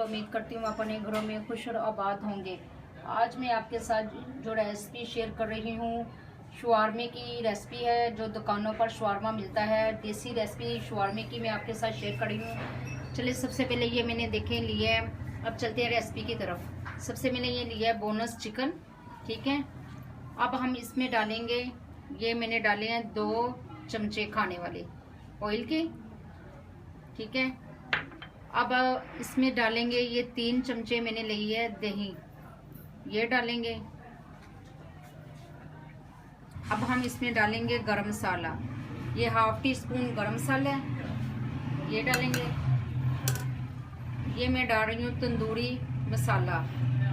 उम्मीद करती हूँ अपने घरों में खुश और आबाद होंगे। आज मैं आपके साथ जो रेसिपी शेयर कर रही हूँ शवारमे की रेसिपी है। जो दुकानों पर शवारमा मिलता है, देसी रेसिपी शवारमे की मैं आपके साथ शेयर कर रही हूँ। चलिए, सबसे पहले ये मैंने देखे लिए है। अब चलते हैं रेसिपी की तरफ। सबसे मैंने ये लिया है बोनस चिकन, ठीक है। अब हम इसमें डालेंगे, ये मैंने डाले हैं 2 चमचे खाने वाले ऑयल के, ठीक है। अब इसमें डालेंगे ये 3 चमचे मैंने ली है दही, ये डालेंगे। अब हम इसमें डालेंगे गरम मसाला, ये 1/2 टीस्पून गरम मसाला है, ये डालेंगे। ये मैं डाल रही हूँ तंदूरी मसाला,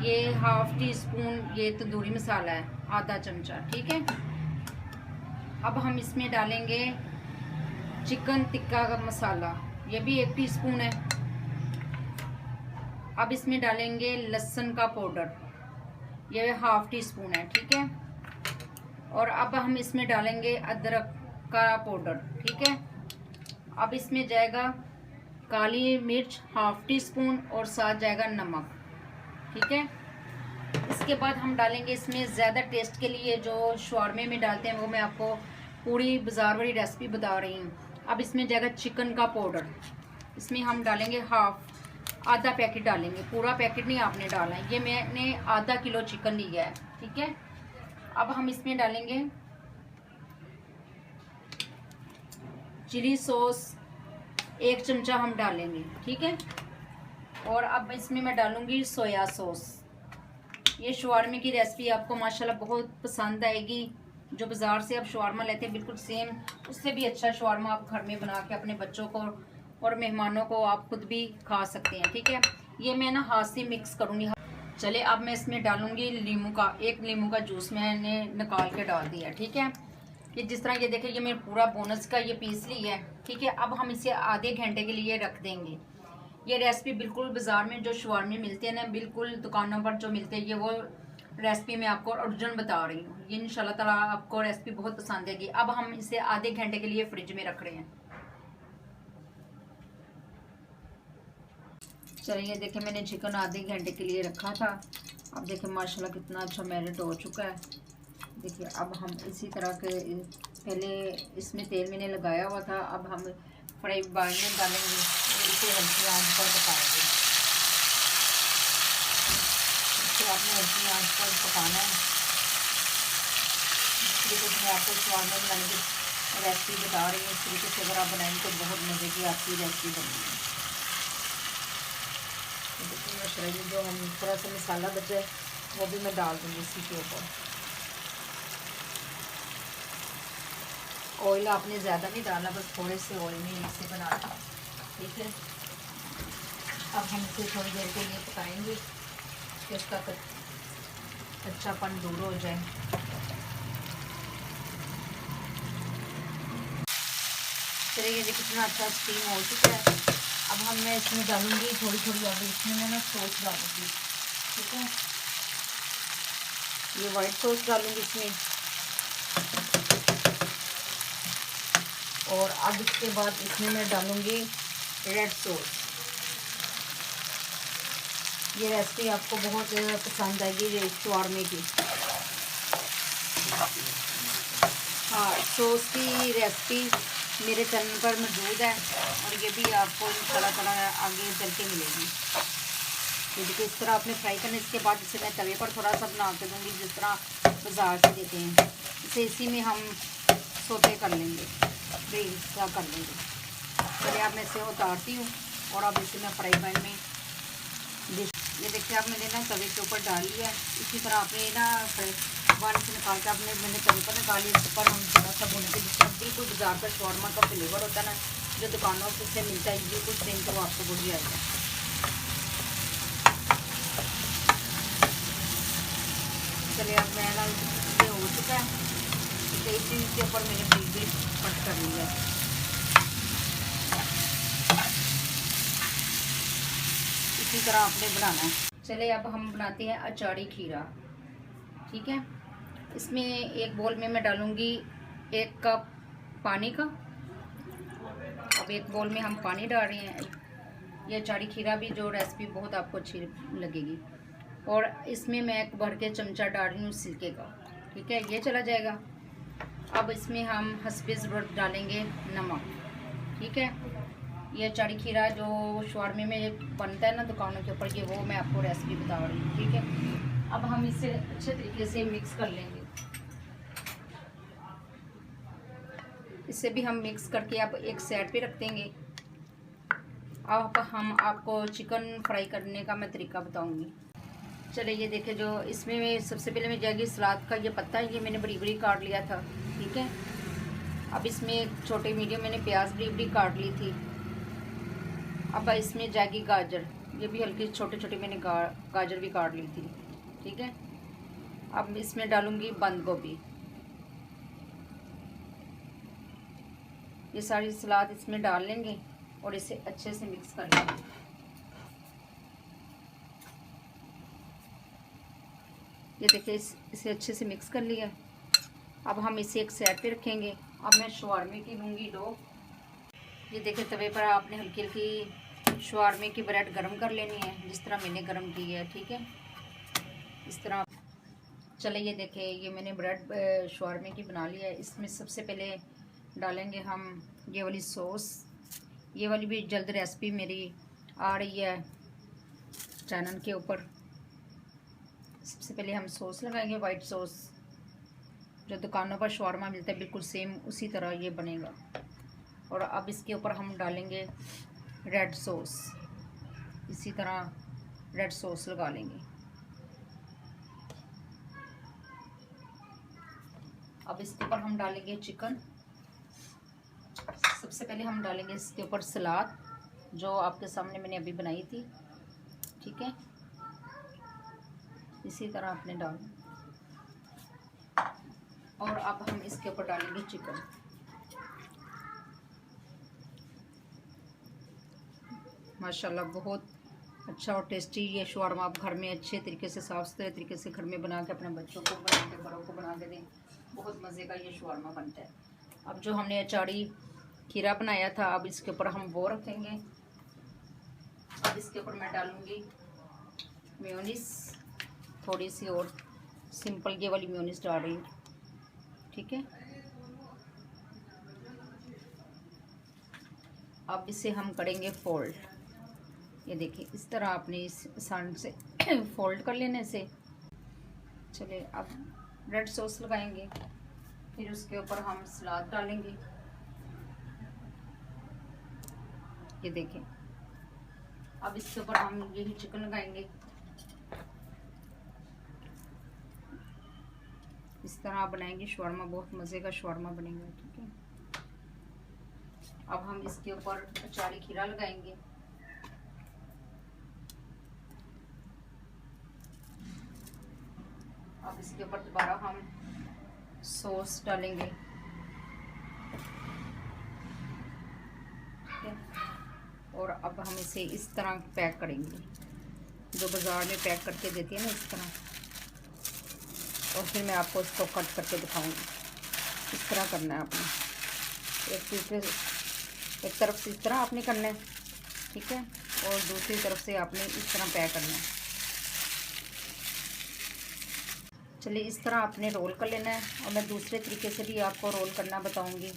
ये 1/2 टीस्पून ये तंदूरी मसाला है, आधा चमचा, ठीक है। अब हम इसमें डालेंगे चिकन टिक्का का मसाला, ये भी 1 टीस्पून है। अब इसमें डालेंगे लहसुन का पाउडर, ये 1/2 टीस्पून है, ठीक है। और अब हम इसमें डालेंगे अदरक का पाउडर, ठीक है। अब इसमें जाएगा काली मिर्च 1/2 टीस्पून और साथ जाएगा नमक, ठीक है। इसके बाद हम डालेंगे इसमें ज़्यादा टेस्ट के लिए जो शवारमे में डालते हैं वो मैं आपको पूरी बाजार वाली रेसिपी बता रही हूँ। अब इसमें जाएगा चिकन का पाउडर, इसमें हम डालेंगे आधा पैकेट डालेंगे, पूरा पैकेट नहीं आपने डालना है। ये मैंने आधा किलो चिकन लिया है, ठीक है। अब हम इसमें डालेंगे चिली सॉस, 1 चमचा हम डालेंगे, ठीक है। और अब इसमें मैं डालूंगी सोया सॉस। ये शवारमे की रेसिपी आपको माशाल्लाह बहुत पसंद आएगी। जो बाज़ार से आप शवारमा लेते हैं बिल्कुल सेम उससे भी अच्छा शवारमा आप घर में बना के अपने बच्चों को और मेहमानों को आप खुद भी खा सकते हैं, ठीक है। ये मैं ना हाथ से मिक्स करूँगी। चले, अब मैं इसमें डालूंगी नींबू का, 1 नींबू का जूस मैंने निकाल के डाल दिया, ठीक है। कि जिस तरह ये देखिए, ये मैंने पूरा बोनस का ये पीस लिया है, ठीक है। अब हम इसे आधे घंटे के लिए रख देंगे। ये रेसिपी बिल्कुल बाज़ार में जो शवारमे मिलते हैं ना, बिल्कुल दुकानों पर जो मिलते हैं, ये वो रेसिपी मैं आपको ओरिजिनल बता रही हूँ। ये इंशाल्लाह ताला आपको रेसिपी बहुत पसंद आएगी। अब हम इसे आधे घंटे के लिए फ्रिज में रख रहे हैं। चलिए, देखिए मैंने चिकन आधे घंटे के लिए रखा था। अब देखिए माशाल्लाह कितना अच्छा मैरिनेट हो चुका है। देखिए, अब हम इसी तरह के, पहले इसमें तेल मैंने लगाया हुआ था, अब हम फ्राई पैन में डालेंगे, इसे हल्की आंच पर पकाएंगे। इसे आपने हल्की आंच पर पकाना है। इस तरीके से मैं आपको शवारमे बनाने की रेसिपी बता रही हूँ। इस तरीके से अगर आप बनाएंगे तो बहुत मज़े की आपकी रेसिपी बनेगी। देखिए, जो हम थोड़ा सा मसाला बचा है वो भी मैं डाल दूँगी इसी के ऊपर। ऑयल आपने ज़्यादा नहीं डालना, बस थोड़े से ऑयल में इसे बनाना, ठीक है। अब हम इसे थोड़ी देर के लिए पकाएंगे कि इसका कच्चापन दूर हो जाए। चलिए, ये कितना अच्छा स्टीम हो चुका है। अब मैं इसमें डालूंगी थोड़ी थोड़ी, अब इसमें मैं सॉस डालूंगी, ठीक है। ये वाइट सॉस डालूंगी इसमें, और अब इसके बाद इसमें मैं डालूंगी रेड सॉस। ये रेसिपी आपको बहुत पसंद आएगी, ये शवारमे की। हाँ, सॉस की रेसिपी मेरे चैनल पर मौजूद है और ये भी आपको इंशाल्लाह ताला आगे चल के मिलेगी। तो देखिए, इस तरह आपने फ्राई करना। इसके बाद इसे मैं तवे पर थोड़ा सा बना के दूँगी, जिस तरह बाज़ार से देते हैं। इसे इसी में हम सोते कर लेंगे, फ्रीज़ कर लेंगे। चलिए, अब मैं इसे उतारती हूँ और अब इसे मैं फ्राई पैन में ये देखिए, अब मैंने ना तवे के ऊपर डाल लिया है। इसी तरह आपने ना बाहर से निकाल के मैंने तवे पर निकाल लिया। इस पर हम थोड़ा सा भून के, जिस तरह बिल्कुल बाजार का शवारमा का फ्लेवर होता है ना, जो दुकानों से मिलता है, ये कुछ दिन तो आपको भूल जाएगा। चलिए, अब मैं ना ये हो चुका है, इसी के ऊपर मैंने भी कट कर लिया है। इसी तरह आपने बनाना है। चलिए, अब हम बनाते हैं अचारी खीरा, ठीक है। इसमें एक बोल में मैं डालूंगी 1 कप पानी का। अब एक बोल में हम पानी डाल रहे हैं, ये अचारी खीरा भी जो रेसिपी बहुत आपको अच्छी लगेगी। और इसमें मैं एक भर के चमचा डाल रही हूँ सिरके का, ठीक है, ये चला जाएगा। अब इसमें हम हस्बे ज़रूरत डालेंगे नमक, ठीक है। ये अचारी खीरा जो शवारमे में बनता है ना दुकानों के ऊपर, ये वो मैं आपको रेसिपी बता रही हूँ, ठीक है। अब हम इसे अच्छे तरीके से मिक्स कर लेंगे। इसे भी हम मिक्स करके अब एक साइड पे रख देंगे। अब हम आपको चिकन फ्राई करने का मैं तरीका बताऊंगी। चलिए ये देखिए, जो इसमें मैं सबसे पहले मैं जाएगी सलाद का ये पत्ता है, ये मैंने बड़ी बड़ी काट लिया था, ठीक है। अब इसमें छोटे मीडियम मैंने प्याज बड़ी बड़ी काट ली थी। अब इसमें जाएगी गाजर, ये भी हल्की छोटे छोटे मैंने गाजर भी काट ली थी, ठीक है। अब इसमें डालूंगी बंद गोभी। ये सारी सलाद इसमें डाल लेंगे और इसे अच्छे से मिक्स कर लेंगे। ये देखिए इसे अच्छे से मिक्स कर लिया। अब हम इसे एक साइड पे रखेंगे। अब मैं शवारमे की लूँगी डो। ये देखिए तवे पर आपने हल्की हल्की शवारमे की ब्रेड गरम कर लेनी है, जिस तरह मैंने गरम की है, ठीक है, इस तरह। चले ये देखिए, ये मैंने ब्रेड शवारमे की बना लिया है। इसमें सबसे पहले डालेंगे हम ये वाली सॉस। ये वाली भी जल्द रेसिपी मेरी आ रही है चैनल के ऊपर। सबसे पहले हम सॉस लगाएंगे, वाइट सॉस, जो दुकानों पर शवारमा मिलता है बिल्कुल सेम उसी तरह ये बनेगा। और अब इसके ऊपर हम डालेंगे रेड सॉस, इसी तरह रेड सॉस लगा लेंगे। अब इसके ऊपर हम डालेंगे चिकन। सबसे पहले हम डालेंगे इसके ऊपर सलाद, जो आपके सामने मैंने अभी बनाई थी, ठीक है, इसी तरह आपने डालना। और अब हम इसके ऊपर डालेंगे चिकन। माशाल्लाह बहुत अच्छा और टेस्टी ये शवारमा आप घर में अच्छे तरीके से साफ़ सुथरे तरीके से घर में बना के अपने बच्चों को बना के बड़ों को बना के दें। बहुत मज़े का ये शवारमा बनता है। अब जो हमने अचारी खीरा बनाया था, अब इसके ऊपर हम वो रखेंगे। अब इसके ऊपर मैं डालूँगी मेयोनीज, थोड़ी सी और सिंपल ये वाली मेयोनीज डाल रही हूँ, ठीक है। अब इसे हम करेंगे फोल्ड। ये देखिए इस तरह आपने इस आसान से फोल्ड कर लेने से। चलिए अब रेड सॉस लगाएंगे, फिर उसके ऊपर हम सलाद डालेंगे। ये देखिए अब इसके ऊपर हम यही चिकन लगाएंगे। इस तरह बनाएंगे शवारमा, बहुत मज़े का शवारमा बनेगा, ठीक है। अब हम इसके ऊपर अचारी खीरा लगाएंगे। अब इसके ऊपर दोबारा हम सॉस डालेंगे, ठीक है। और अब हम इसे इस तरह पैक करेंगे, जो बाज़ार में पैक करके देती है ना, इस तरह। और फिर मैं आपको इसको कट करके दिखाऊंगी। इस तरह करना है आपने, एक तरफ से इस तरह आपने करना है, ठीक है, और दूसरी तरफ से आपने इस तरह पैक करना है। चलिए इस तरह आपने रोल कर लेना है, और मैं दूसरे तरीके से भी आपको रोल करना बताऊंगी।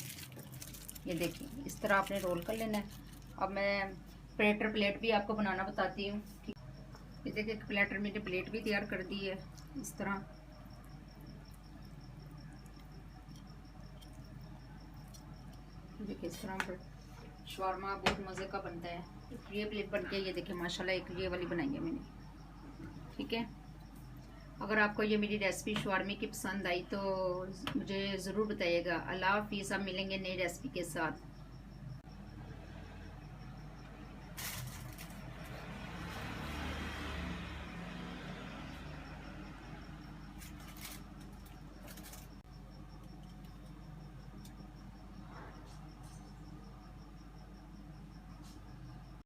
ये देखिए इस तरह आपने रोल कर लेना है। अब मैं प्लेटर प्लेट भी आपको बनाना बताती हूँ। ये देखिए प्लेटर मैंने प्लेट भी तैयार कर दी है, इस तरह। देखिए इस तरह शवारमा बहुत मज़े का बनता है। ये प्लेट बन के ये देखिए माशाल्लाह एक ये वाली बनाई है मैंने, ठीक है। अगर आपको ये मेरी रेसिपी शवारमे की पसंद आई तो मुझे ज़रूर बताइएगा। अल्लाह हाफिज़, आप मिलेंगे नई रेसिपी के साथ।